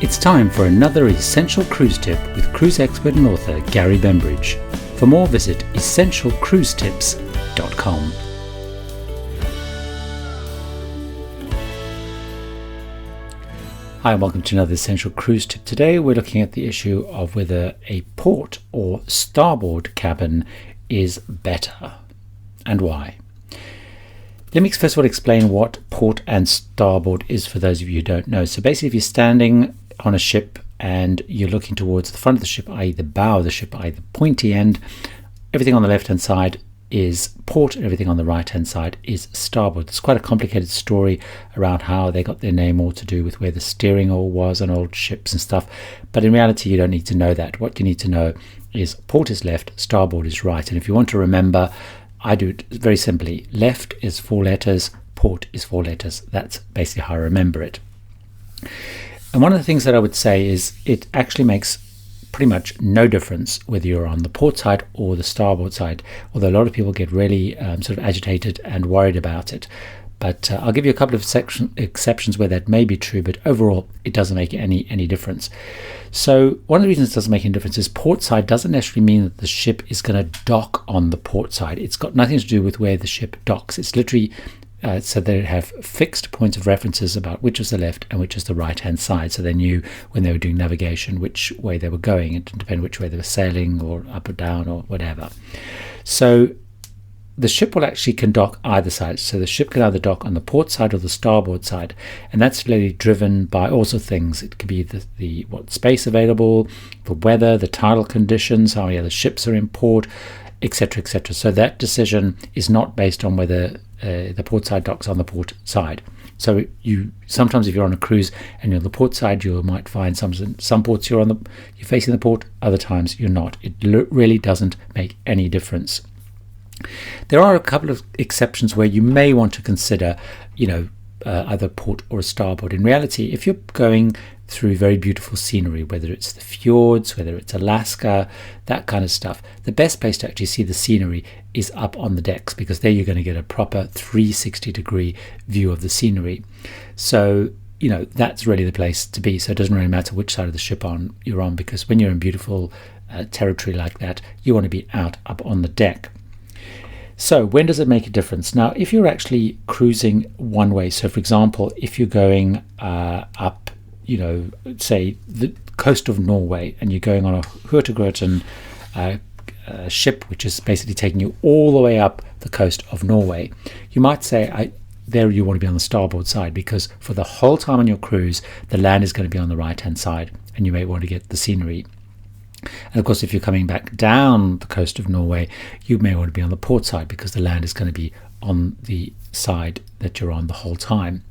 It's time for another Essential Cruise Tip with cruise expert and author Gary Bembridge. For more, visit essentialcruisetips.com. Hi and welcome to another Essential Cruise Tip. Today we're looking at the issue of whether a port or starboard cabin is better and why. Let me first of all explain what port and starboard is for those of you who don't know. So basically if you're standing on a ship and you're looking towards the front of the ship, i.e. the bow of the ship, i.e. the pointy end, everything on the left hand side is port and everything on the right hand side is starboard. It's quite a complicated story around how they got their name, all to do with where the steering oar was on old ships and stuff, but in reality you don't need to know that. What you need to know is port is left, starboard is right. And if you want to remember, I do it very simply. Left is 4 letters, port is 4 letters. That's basically how I remember it. And one of the things that I would say is it actually makes pretty much no difference whether you're on the port side or the starboard side, although a lot of people get really sort of agitated and worried about it. But I'll give you a couple of exceptions where that may be true, but overall it doesn't make any difference. So one of the reasons it doesn't make any difference is port side doesn't necessarily mean that the ship is going to dock on the port side. It's got nothing to do with where the ship docks. It's literally so they have fixed points of references about which is the left and which is the right hand side, so they knew when they were doing navigation which way they were going. It didn't depend which way they were sailing or up or down or whatever. So the ship will actually can dock either side. So the ship can either dock on the port side or the starboard side, and that's really driven by all sorts of things. It could be the what space available, the weather, the tidal conditions, how many other ships are in port, etc., etc. So that decision is not based on whether the port side docks on the port side. So you sometimes, if you're on a cruise and you're on the port side, you might find some ports you're facing the port, other times you're not. It really doesn't make any difference. There are a couple of exceptions where you may want to consider, either port or a starboard. In reality, if you're going through very beautiful scenery, whether it's the fjords, whether it's Alaska, that kind of stuff, the best place to actually see the scenery is up on the decks, because there you're going to get a proper 360-degree view of the scenery. So that's really the place to be. So it doesn't really matter which side of the ship you're on, because when you're in beautiful territory like that, you want to be up on the deck. So when does it make a difference? Now, if you're actually cruising one way, so for example, if you're going up, say the coast of Norway, and you're going on a Hurtigruten ship, which is basically taking you all the way up the coast of Norway, you might say there you want to be on the starboard side, because for the whole time on your cruise, the land is going to be on the right-hand side, and you may want to get the scenery. And of course, if you're coming back down the coast of Norway, you may want to be on the port side, because the land is going to be on the side that you're on the whole time.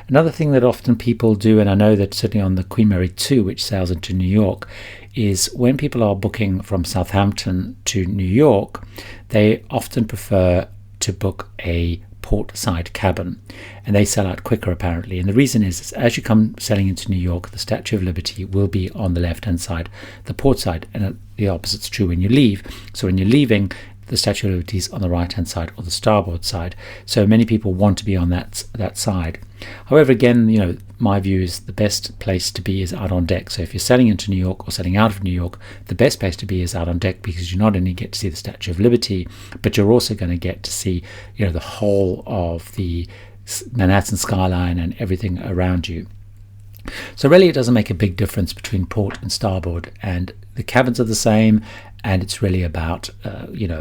Another thing that often people do, and I know that certainly on the Queen Mary 2, which sails into New York, is when people are booking from Southampton to New York, they often prefer to book a port side cabin, and they sell out quicker apparently. And the reason is as you come sailing into New York, the Statue of Liberty will be on the left hand side, the port side, and the opposite's true when you leave. So when you're leaving, the Statue of Liberty is on the right hand side or the starboard side. So many people want to be on that side. However, again, my view is the best place to be is out on deck. So if you're sailing into New York or sailing out of New York, the best place to be is out on deck, because you not only get to see the Statue of Liberty, but you're also going to get to see the whole of the Manhattan skyline and everything around you. So really it doesn't make a big difference between port and starboard, and the cabins are the same, and it's really about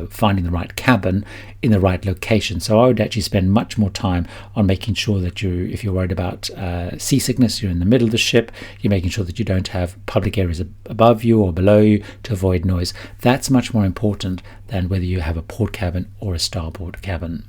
finding the right cabin in the right location. So I would actually spend much more time on making sure that if you're worried about seasickness, you're in the middle of the ship, you're making sure that you don't have public areas above you or below you to avoid noise. That's much more important than whether you have a port cabin or a starboard cabin.